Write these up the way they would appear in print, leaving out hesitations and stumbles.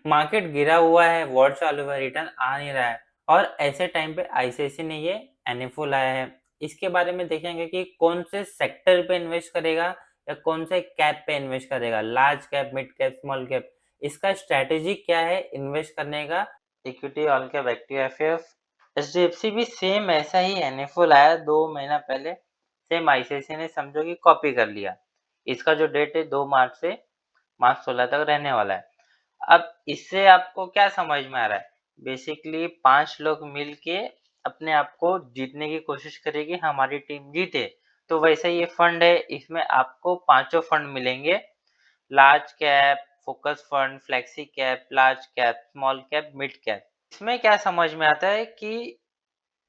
Market गिरा हुआ है, वॉर चालू है, रिटर्न आ नहीं रहा है और ऐसे टाइम पे आईसीआईसी ने ये एनएफओ लाया है। इसके बारे में देखेंगे कि कौन से सेक्टर पे इन्वेस्ट करेगा या कौन से कैप पे इन्वेस्ट करेगा, large cap, mid cap, small cap. इसका स्ट्रैटेजी क्या है इन्वेस्ट करने का। Equity, all cap, active, FF. HDFC भी सेम ऐसा ही एनएफओ लाया 2 महीना पहले। सेम आईसीआईसी ने समझो कि कॉपी कर लिया। इसका जो डेट है 2 मार्च से मार्च 16 तक रहने वाला है। अब इससे आपको क्या समझ में आ रहा है? बेसिकली 5 लोग मिलके अपने आप को जीतने की कोशिश करेगी, हमारी टीम जीते। तो वैसे ये फंड है, इसमें आपको पांचों फंड मिलेंगे। Large cap, focus fund, flexi cap, large cap, small cap, mid cap. इसमें क्या समझ में आता है कि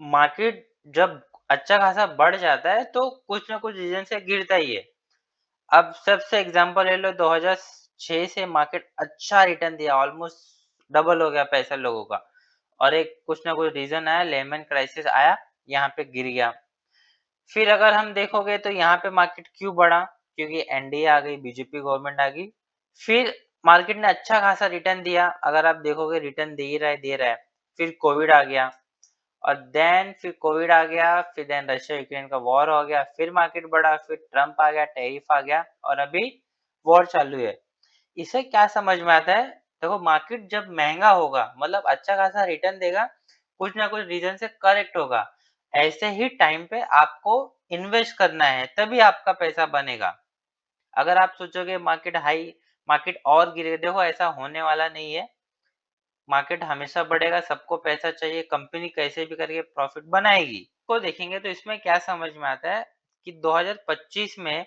मार्केट जब अच्छा खासा बढ़ जाता है तो कुछ ना कुछ रीजन से गिरता ही है। अब सबसे एग्जांपल ले लो, 2006 से मार्केट अच्छा रिटर्न दिया, ऑलमोस्ट डबल हो गया पैसा लोगों का। और एक कुछ ना कुछ रीजन आया, लेमन क्राइसिस आया, यहाँ पे गिर गया। फिर अगर हम देखोगे तो यहाँ पे मार्केट क्यों बढ़ा? क्योंकि एनडीए आ गई, बीजेपी गवर्नमेंट आ गई। फिर मार्केट ने अच्छा खासा रिटर्न दिया, अगर आप देखोगे रिटर्न दे रहा है। फिर कोविड आ गया और फिर कोविड आ गया, फिर रशिया यूक्रेन का वॉर हो गया, फिर मार्केट बढ़ा, फिर ट्रम्प आ गया, टैरिफ आ गया और अभी वॉर चालू है। इसे क्या समझ में आता है? देखो, मार्केट जब महंगा होगा मतलब अच्छा खासा रिटर्न देगा, कुछ ना कुछ रीजन से करेक्ट होगा। ऐसे ही टाइम पे आपको इन्वेस्ट करना है, तभी आपका पैसा बनेगा। अगर आप सोचोगे मार्केट और गिरे, देखो ऐसा होने वाला नहीं है। मार्केट हमेशा बढ़ेगा, सबको पैसा चाहिए, कंपनी कैसे भी करके प्रॉफिट बनाएगी। को देखेंगे तो इसमें क्या समझ में आता है कि 2025 में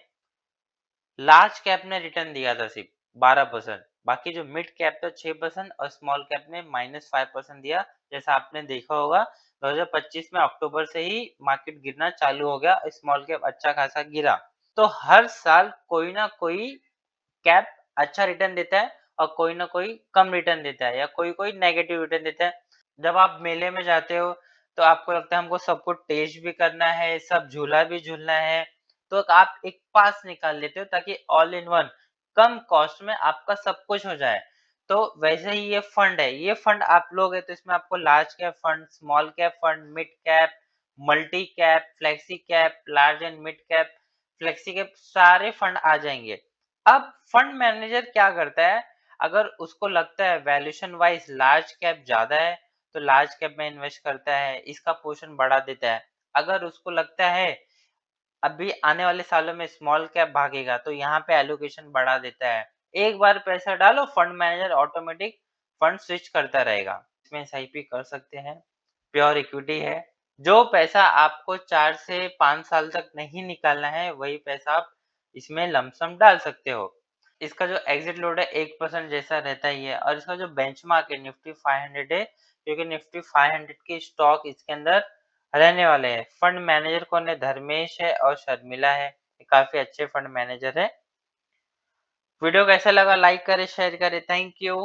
लार्ज कैप ने रिटर्न दिया था सिर्फ 12%, बाकी जो मिड कैप था 6% और स्मॉल कैप ने -5% दिया। जैसा आपने देखा होगा 2025 में अक्टूबर से ही मार्केट गिरना चालू हो गया, स्मॉल कैप अच्छा खासा गिरा। तो हर साल कोई ना कोई कैप अच्छा रिटर्न देता है और कोई ना कोई कम रिटर्न देता है या कोई कोई नेगेटिव रिटर्न देता है। जब आप मेले में जाते हो तो आपको लगता है हमको सब कुछ टेस्ट भी करना है, सब झूला भी झूलना है, तो आप एक पास निकाल लेते हो ताकि all in one come cost में आपका सब कुछ हो जाए। तो वैसे ही ये फंड है, ये फंड आप लोगे तो इसमें आपको large cap fund, small cap fund, mid cap, multi cap, flexi cap, large and mid cap, flexi cap, सारे फंड आ जाएंगे। अब फंड मैनेजर क्या करता है? अगर उसको लगता है वैल्यूएशन वाइज लार्ज कैप ज्यादा है तो लार्ज कैप में इन्वेस्ट करता है, इसका पोर्शन बढ़ा देता है। अगर उसको लगता है अभी आने वाले सालों में स्मॉल कैप भागेगा तो यहाँ पे एलोकेशन बढ़ा देता है। एक बार पैसा डालो, fund manager automatic fund switch करता रहेगा। इसमें एसआईपी कर सकते हैं, प्योर इक्विटी है। जो पैसा आपको 4 से 5 साल तक नहीं निकालना है वही पैसा आप इसमें लमसम डाल सकते हो। इसका जो एग्जिट लोड है 1% जैसा रहता ही है और इसका जो बेंचमार्क है निफ्टी 500 है, क्योंकि निफ्टी 500 के स्टॉक इसके अंदर रहने वाले हैं। फंड मैनेजर कौन है? धर्मेश है और शर्मिला है, ये काफी अच्छे फंड मैनेजर है। वीडियो कैसा लगा? लाइक करें, शेयर करें। Thank you.